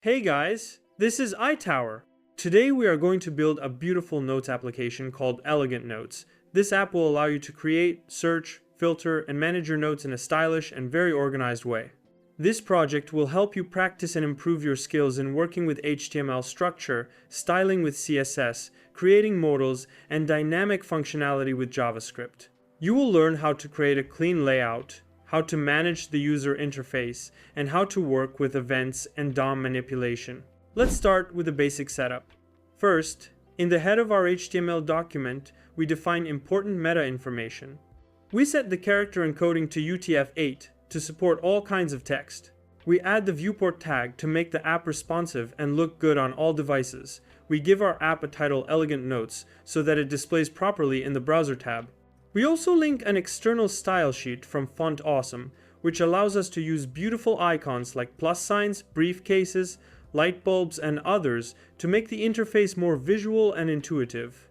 Hey guys, this is ITower. Today we are going to build a beautiful notes application called Elegant Notes. This app will allow you to create, search, filter, and manage your notes in a stylish and very organized way. This project will help you practice and improve your skills in working with HTML structure, styling with CSS, creating modals, and dynamic functionality with JavaScript. You will learn how to create a clean layout, how to manage the user interface, and how to work with events and DOM manipulation. Let's start with the basic setup. First, in the head of our HTML document, we define important meta information. We set the character encoding to UTF-8 to support all kinds of text. We add the viewport tag to make the app responsive and look good on all devices. We give our app a title Elegant Notes so that it displays properly in the browser tab. We also link an external style sheet from Font Awesome, which allows us to use beautiful icons like plus signs, briefcases, light bulbs, and others to make the interface more visual and intuitive.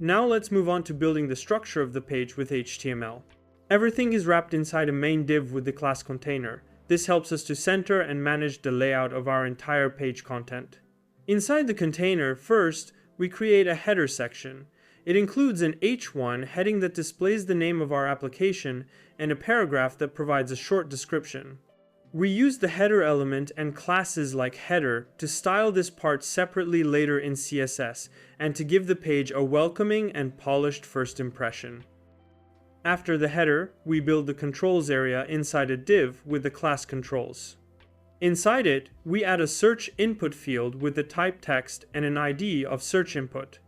Now let's move on to building the structure of the page with HTML. Everything is wrapped inside a main div with the class container. This helps us to center and manage the layout of our entire page content. Inside the container, first, we create a header section. It includes an H1 heading that displays the name of our application and a paragraph that provides a short description. We use the header element and classes like header to style this part separately later in CSS and to give the page a welcoming and polished first impression. After the header, we build the controls area inside a div with the class controls. Inside it, we add a search input field with the type text and an ID of search input.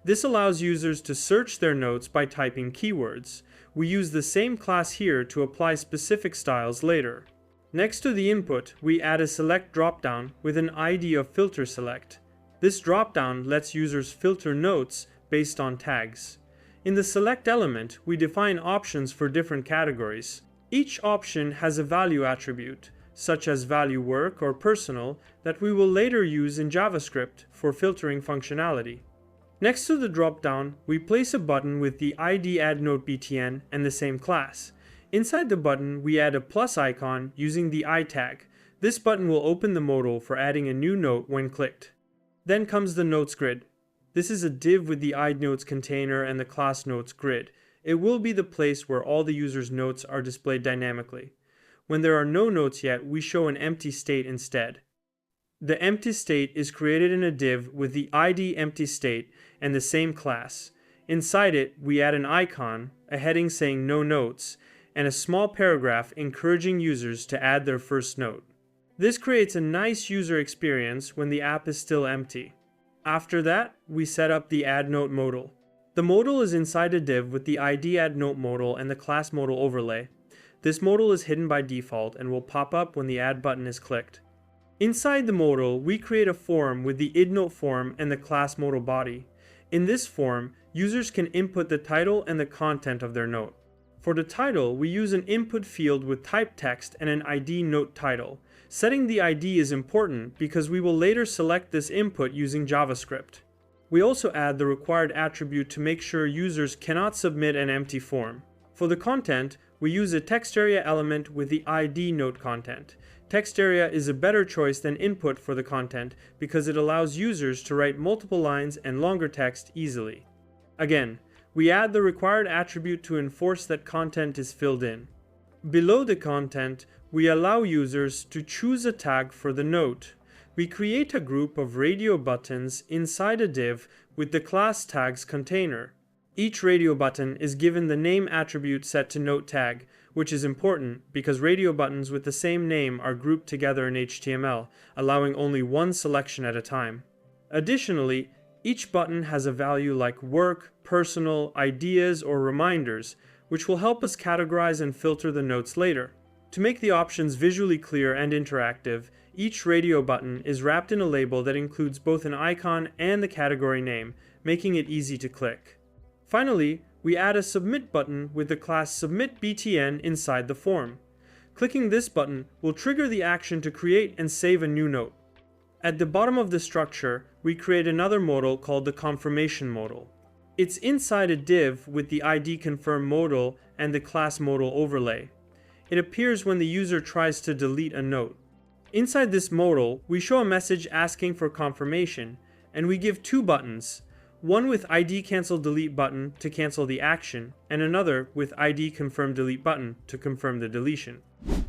This allows users to search their notes by typing keywords. We use the same class here to apply specific styles later. Next to the input, we add a select dropdown with an ID of filter select. This dropdown lets users filter notes based on tags. In the select element, we define options for different categories. Each option has a value attribute, such as value work or personal, that we will later use in JavaScript for filtering functionality. Next to the dropdown, we place a button with the ID add note btn and the same class. Inside the button, we add a plus icon using the I tag. This button will open the modal for adding a new note when clicked. Then comes the notes grid. This is a div with the IDnotes container and the class notes grid. It will be the place where all the user's notes are displayed dynamically. When there are no notes yet, we show an empty state instead. The empty state is created in a div with the ID empty state and the same class. Inside it, we add an icon, a heading saying no notes, and a small paragraph encouraging users to add their first note. This creates a nice user experience when the app is still empty. After that, we set up the add note modal. The modal is inside a div with the ID add note modal and the class modal overlay. This modal is hidden by default and will pop up when the add button is clicked. Inside the modal, we create a form with the idnote form and the class modal body. In this form, users can input the title and the content of their note. For the title, we use an input field with type text and an ID note title. Setting the ID is important because we will later select this input using JavaScript. We also add the required attribute to make sure users cannot submit an empty form. For the content, we use a text area element with the ID note content. Text area is a better choice than input for the content because it allows users to write multiple lines and longer text easily. Again, we add the required attribute to enforce that content is filled in. Below the content, we allow users to choose a tag for the note. We create a group of radio buttons inside a div with the class tags container. Each radio button is given the name attribute set to note tag, which is important because radio buttons with the same name are grouped together in HTML, allowing only one selection at a time. Additionally, each button has a value like work, personal, ideas, or reminders, which will help us categorize and filter the notes later. To make the options visually clear and interactive, each radio button is wrapped in a label that includes both an icon and the category name, making it easy to click. Finally, we add a submit button with the class submitBTN inside the form. Clicking this button will trigger the action to create and save a new note. At the bottom of the structure, we create another modal called the confirmation modal. It's inside a div with the ID confirm modal and the class modal overlay. It appears when the user tries to delete a note. Inside this modal, we show a message asking for confirmation, and we give two buttons, one with ID cancel delete button to cancel the action, and another with ID confirm delete button to confirm the deletion.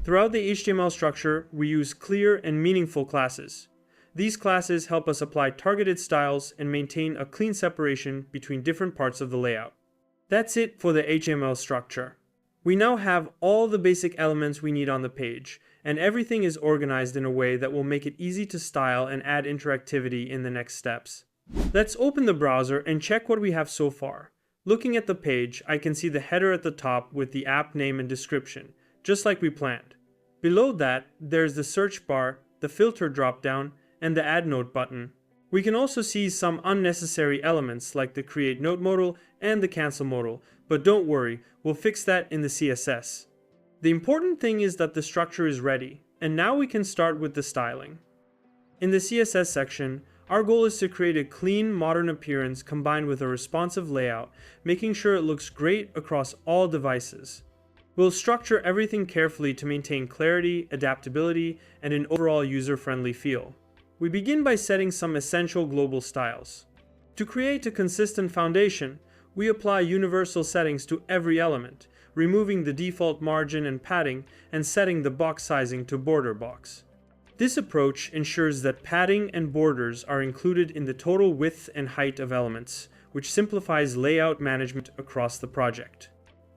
Throughout the HTML structure, we use clear and meaningful classes. These classes help us apply targeted styles and maintain a clean separation between different parts of the layout. That's it for the HTML structure. We now have all the basic elements we need on the page, and everything is organized in a way that will make it easy to style and add interactivity in the next steps. Let's open the browser and check what we have so far. Looking at the page, I can see the header at the top with the app name and description, just like we planned. Below that, there's the search bar, the filter dropdown, and the add note button. We can also see some unnecessary elements like the create note modal and the cancel modal, but don't worry, we'll fix that in the CSS. The important thing is that the structure is ready, and now we can start with the styling. In the CSS section, our goal is to create a clean, modern appearance combined with a responsive layout, making sure it looks great across all devices. We'll structure everything carefully to maintain clarity, adaptability, and an overall user-friendly feel. We begin by setting some essential global styles. To create a consistent foundation, we apply universal settings to every element, removing the default margin and padding and setting the box sizing to border box. This approach ensures that padding and borders are included in the total width and height of elements, which simplifies layout management across the project.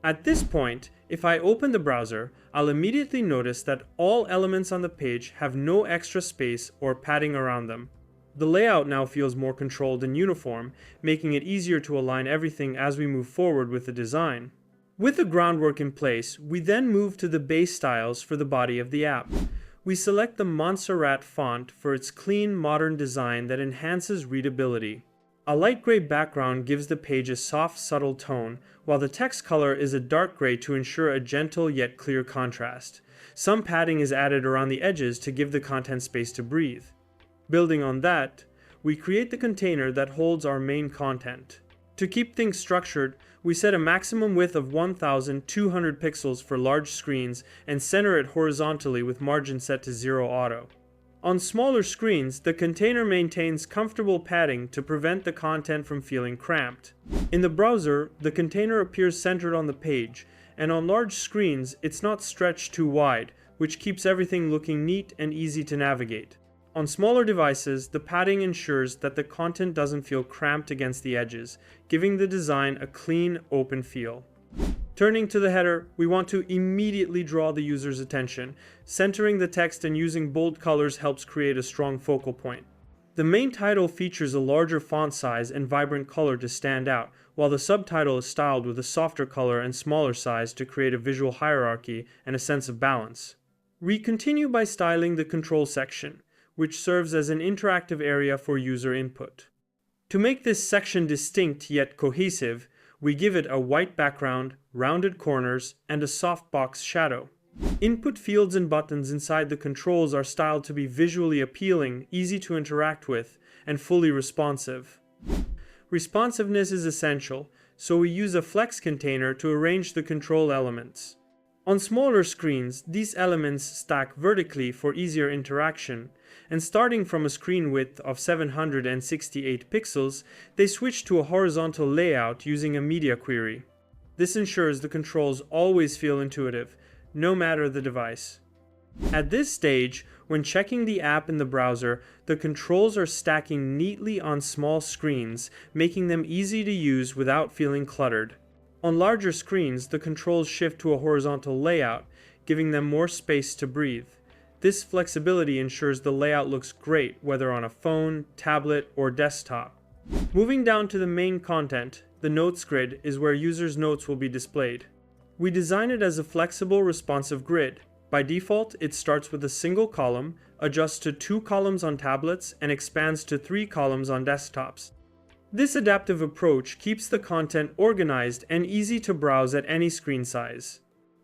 At this point, if I open the browser, I'll immediately notice that all elements on the page have no extra space or padding around them. The layout now feels more controlled and uniform, making it easier to align everything as we move forward with the design. With the groundwork in place, we then move to the base styles for the body of the app. We select the Montserrat font for its clean, modern design that enhances readability. A light gray background gives the page a soft, subtle tone, while the text color is a dark gray to ensure a gentle yet clear contrast. Some padding is added around the edges to give the content space to breathe. Building on that, we create the container that holds our main content. To keep things structured, we set a maximum width of 1200 pixels for large screens and center it horizontally with margin set to 0 auto. On smaller screens, the container maintains comfortable padding to prevent the content from feeling cramped. In the browser, the container appears centered on the page, and on large screens, it's not stretched too wide, which keeps everything looking neat and easy to navigate. On smaller devices, the padding ensures that the content doesn't feel cramped against the edges, giving the design a clean, open feel. Turning to the header, we want to immediately draw the user's attention. Centering the text and using bold colors helps create a strong focal point. The main title features a larger font size and vibrant color to stand out, while the subtitle is styled with a softer color and smaller size to create a visual hierarchy and a sense of balance. We continue by styling the control section, which serves as an interactive area for user input. To make this section distinct yet cohesive, we give it a white background, rounded corners, and a softbox shadow. Input fields and buttons inside the controls are styled to be visually appealing, easy to interact with, and fully responsive. Responsiveness is essential, so we use a flex container to arrange the control elements. On smaller screens, these elements stack vertically for easier interaction, and starting from a screen width of 768 pixels, they switch to a horizontal layout using a media query. This ensures the controls always feel intuitive, no matter the device. At this stage, when checking the app in the browser, the controls are stacking neatly on small screens, making them easy to use without feeling cluttered. On larger screens, the controls shift to a horizontal layout, giving them more space to breathe. This flexibility ensures the layout looks great whether on a phone, tablet, or desktop. Moving down to the main content, the notes grid is where users' notes will be displayed. We design it as a flexible, responsive grid. By default, it starts with a single column, adjusts to 2 columns on tablets, and expands to 3 columns on desktops. This adaptive approach keeps the content organized and easy to browse at any screen size.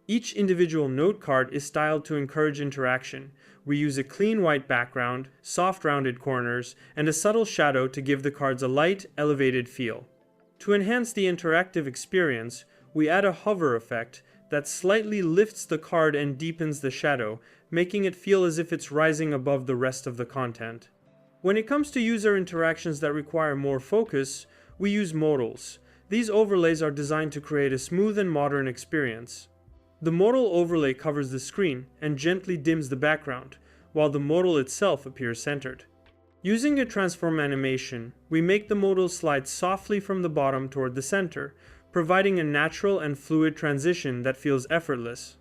Each individual note card is styled to encourage interaction. We use a clean white background, soft rounded corners, and a subtle shadow to give the cards a light, elevated feel. To enhance the interactive experience, we add a hover effect, that slightly lifts the card and deepens the shadow, making it feel as if it's rising above the rest of the content. When it comes to user interactions that require more focus, we use modals. These overlays are designed to create a smooth and modern experience. The modal overlay covers the screen and gently dims the background, while the modal itself appears centered. Using a transform animation, we make the modal slide softly from the bottom toward the center, providing a natural and fluid transition that feels effortless.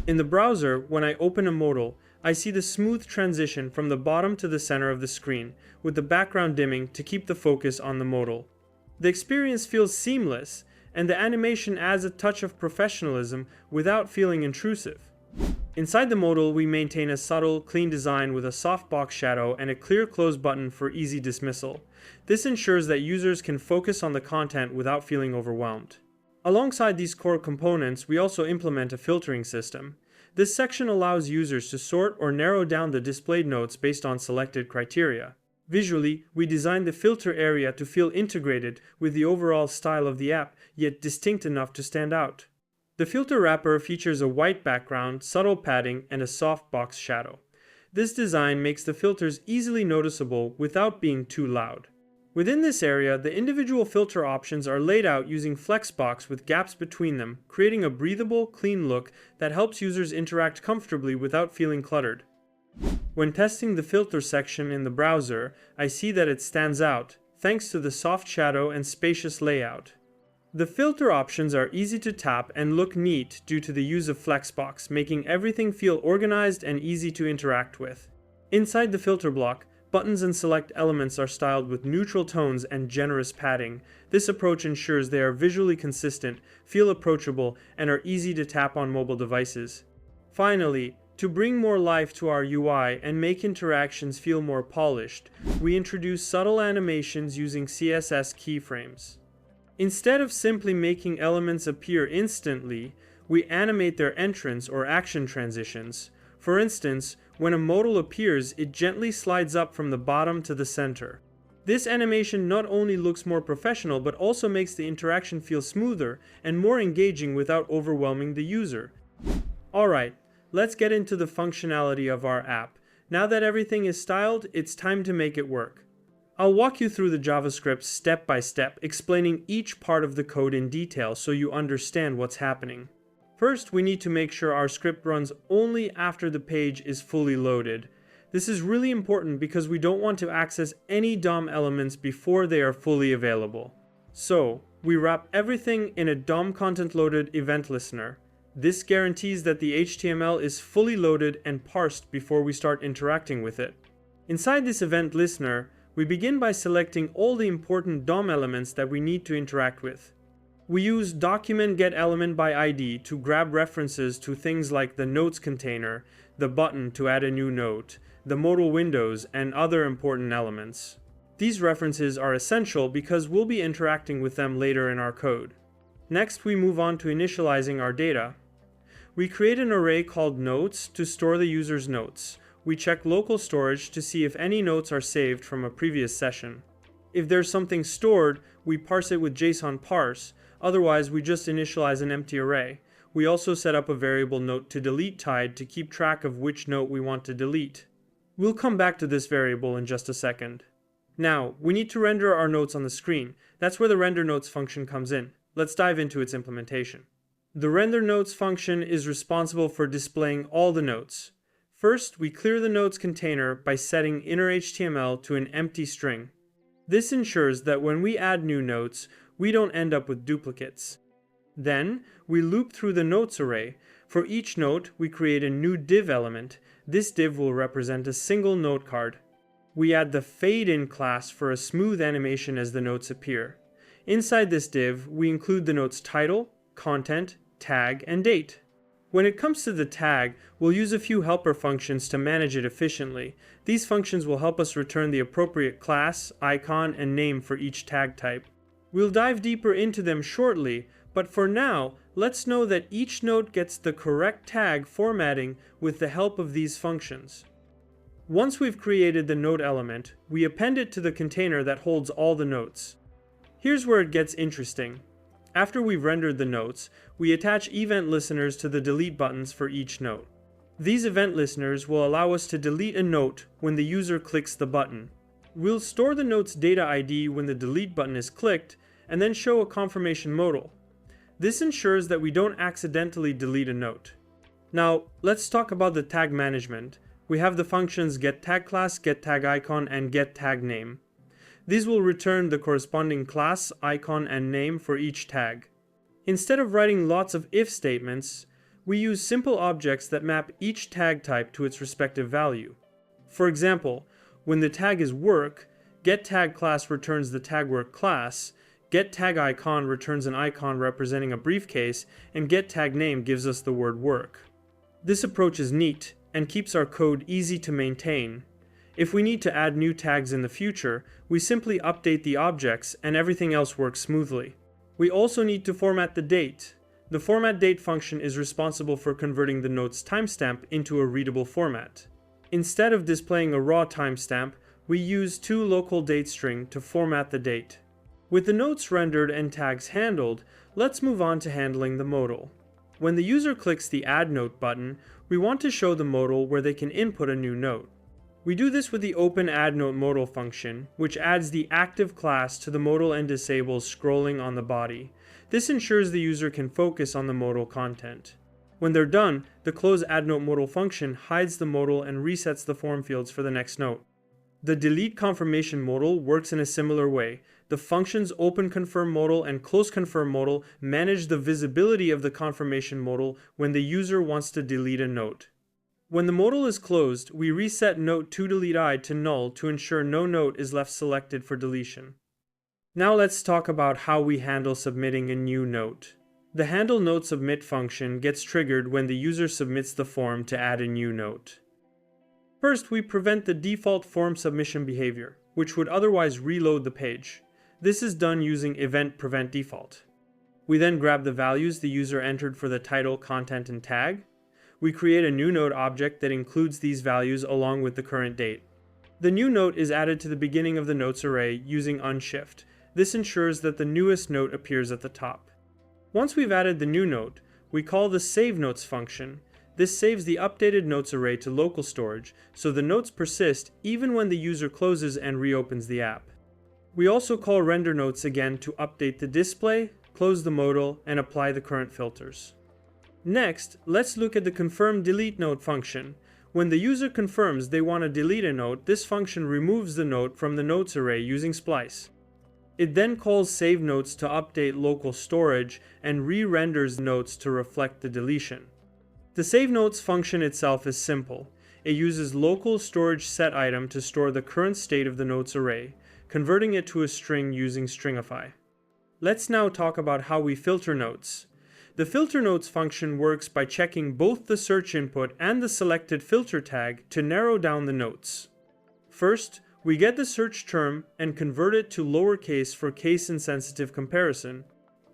In the browser, when I open a modal, I see the smooth transition from the bottom to the center of the screen, with the background dimming to keep the focus on the modal. The experience feels seamless, and the animation adds a touch of professionalism without feeling intrusive. Inside the modal, we maintain a subtle, clean design with a softbox shadow and a clear close button for easy dismissal. This ensures that users can focus on the content without feeling overwhelmed. Alongside these core components, we also implement a filtering system. This section allows users to sort or narrow down the displayed notes based on selected criteria. Visually, we designed the filter area to feel integrated with the overall style of the app, yet distinct enough to stand out. The filter wrapper features a white background, subtle padding, and a softbox shadow. This design makes the filters easily noticeable without being too loud. Within this area, the individual filter options are laid out using flexbox with gaps between them, creating a breathable, clean look that helps users interact comfortably without feeling cluttered. When testing the filter section in the browser, I see that it stands out, thanks to the soft shadow and spacious layout. The filter options are easy to tap and look neat due to the use of Flexbox, making everything feel organized and easy to interact with. Inside the filter block, buttons and select elements are styled with neutral tones and generous padding. This approach ensures they are visually consistent, feel approachable, and are easy to tap on mobile devices. Finally, to bring more life to our UI and make interactions feel more polished, we introduce subtle animations using CSS keyframes. Instead of simply making elements appear instantly, we animate their entrance or action transitions. For instance, when a modal appears, it gently slides up from the bottom to the center. This animation not only looks more professional, but also makes the interaction feel smoother and more engaging without overwhelming the user. Alright, let's get into the functionality of our app. Now that everything is styled, it's time to make it work. I'll walk you through the JavaScript step by step, explaining each part of the code in detail so you understand what's happening. First, we need to make sure our script runs only after the page is fully loaded. This is really important because we don't want to access any DOM elements before they are fully available. So, we wrap everything in a DOM content loaded event listener. This guarantees that the HTML is fully loaded and parsed before we start interacting with it. Inside this event listener, we begin by selecting all the important DOM elements that we need to interact with. We use document getElementById to grab references to things like the notes container, the button to add a new note, the modal windows, and other important elements. These references are essential because we'll be interacting with them later in our code. Next, we move on to initializing our data. We create an array called notes to store the user's notes. We check local storage to see if any notes are saved from a previous session. If there's something stored, we parse it with JSON parse. Otherwise, we just initialize an empty array. We also set up a variable note to delete tied to keep track of which note we want to delete. We'll come back to this variable in just a second. Now, we need to render our notes on the screen. That's where the render notes function comes in. Let's dive into its implementation. The render notes function is responsible for displaying all the notes. First, we clear the notes container by setting inner HTML to an empty string. This ensures that when we add new notes, we don't end up with duplicates. Then, we loop through the notes array. For each note, we create a new div element. This div will represent a single note card. We add the fade-in class for a smooth animation as the notes appear. Inside this div, we include the note's title, content, tag, and date. When it comes to the tag, we'll use a few helper functions to manage it efficiently. These functions will help us return the appropriate class, icon, and name for each tag type. We'll dive deeper into them shortly, but for now, let's know that each note gets the correct tag formatting with the help of these functions. Once we've created the note element, we append it to the container that holds all the notes. Here's where it gets interesting. After we've rendered the notes, we attach event listeners to the delete buttons for each note. These event listeners will allow us to delete a note when the user clicks the button. We'll store the note's data ID when the delete button is clicked, and then show a confirmation modal. This ensures that we don't accidentally delete a note. Now, let's talk about the tag management. We have the functions getTagClass, getTagIcon, and getTagName. These will return the corresponding class, icon, and name for each tag. Instead of writing lots of if statements, we use simple objects that map each tag type to its respective value. For example, when the tag is work, getTagClass returns the tagWork class, getTagIcon returns an icon representing a briefcase, and getTagName gives us the word work. This approach is neat and keeps our code easy to maintain. If we need to add new tags in the future, we simply update the objects and everything else works smoothly. We also need to format the date. The formatDate function is responsible for converting the note's timestamp into a readable format. Instead of displaying a raw timestamp, we use two local datestring to format the date. With the notes rendered and tags handled, let's move on to handling the modal. When the user clicks the Add Note button, we want to show the modal where they can input a new note. We do this with the openAddNote modal function, which adds the active class to the modal and disables scrolling on the body. This ensures the user can focus on the modal content. When they're done, the closeAddNote modal function hides the modal and resets the form fields for the next note. The delete confirmation modal works in a similar way. The functions openConfirm modal and closeConfirm modal manage the visibility of the confirmation modal when the user wants to delete a note. When the modal is closed, we reset note2deleteI to null to ensure no note is left selected for deletion. Now let's talk about how we handle submitting a new note. The handleNoteSubmit function gets triggered when the user submits the form to add a new note. First, we prevent the default form submission behavior, which would otherwise reload the page. This is done using event preventDefault. We then grab the values the user entered for the title, content, and tag. We create a new note object that includes these values along with the current date. The new note is added to the beginning of the notes array using unshift. This ensures that the newest note appears at the top. Once we've added the new note, we call the saveNotes function. This saves the updated notes array to local storage, so the notes persist even when the user closes and reopens the app. We also call renderNotes again to update the display, close the modal, and apply the current filters. Next, let's look at the confirmDeleteNote function. When the user confirms they want to delete a note, this function removes the note from the notes array using splice. It then calls saveNotes to update local storage and re-renders notes to reflect the deletion. The saveNotes function itself is simple. It uses localStorage to store the current state of the notes array, converting it to a string using stringify. Let's now talk about how we filter notes. The filterNotes function works by checking both the search input and the selected filter tag to narrow down the notes. First, we get the search term and convert it to lowercase for case-insensitive comparison.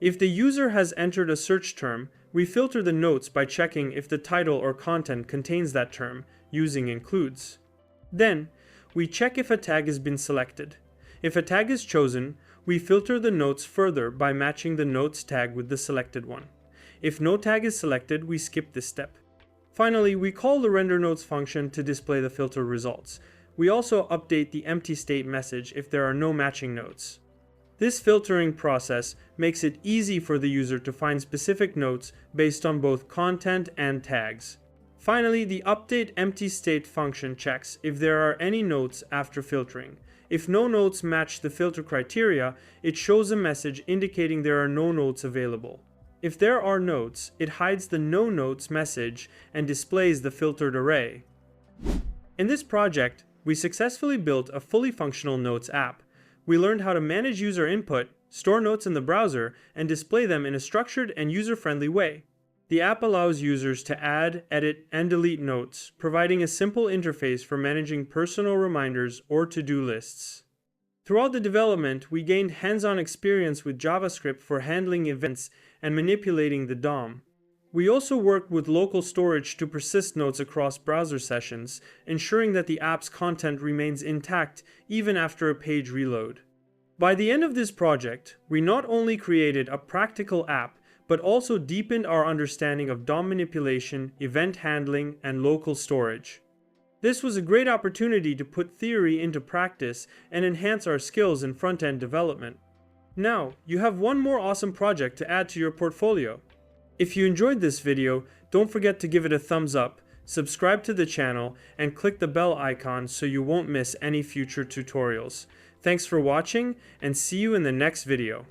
If the user has entered a search term, we filter the notes by checking if the title or content contains that term, using includes. Then, we check if a tag has been selected. If a tag is chosen, we filter the notes further by matching the notes tag with the selected one. If no tag is selected, we skip this step. Finally, we call the renderNotes function to display the filter results. We also update the empty state message if there are no matching notes. This filtering process makes it easy for the user to find specific notes based on both content and tags. Finally, the updateEmptyState function checks if there are any notes after filtering. If no notes match the filter criteria, it shows a message indicating there are no notes available. If there are notes, it hides the no notes message and displays the filtered array. In this project, we successfully built a fully functional Notes app. We learned how to manage user input, store notes in the browser, and display them in a structured and user-friendly way. The app allows users to add, edit, and delete notes, providing a simple interface for managing personal reminders or to-do lists. Throughout the development, we gained hands-on experience with JavaScript for handling events and manipulating the DOM. We also worked with local storage to persist notes across browser sessions, ensuring that the app's content remains intact even after a page reload. By the end of this project, we not only created a practical app, but also deepened our understanding of DOM manipulation, event handling, and local storage. This was a great opportunity to put theory into practice and enhance our skills in front-end development. Now, you have one more awesome project to add to your portfolio. If you enjoyed this video, don't forget to give it a thumbs up, subscribe to the channel, and click the bell icon so you won't miss any future tutorials. Thanks for watching, and see you in the next video.